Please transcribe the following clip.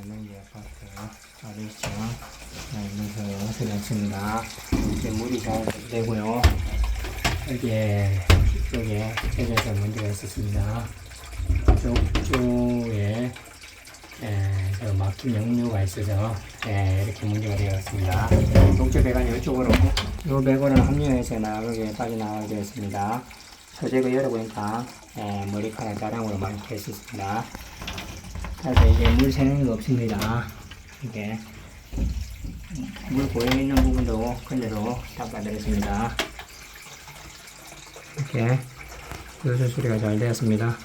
문제 아파트 어디죠? 문서 쓰였습니다. 이제 물이 잘 되고요. 여기에 이쪽에 깨져서 문제가 있었습니다. 이쪽에 저 막힌 역류가 있어서 이렇게 문제가 되었습니다. 목조 배관이 이쪽으로 이 배관을 합류해서 나가게 빠져나가게 되었습니다. 소재가 열어보니까 머리카락 가랑으로 많이 될 수 있습니다. 그래서 이제 물 새는 거 없습니다. 이게 물 고여있는 부분도 그대로 닦아드렸습니다. 이렇게 요소 처리가 잘 되었습니다.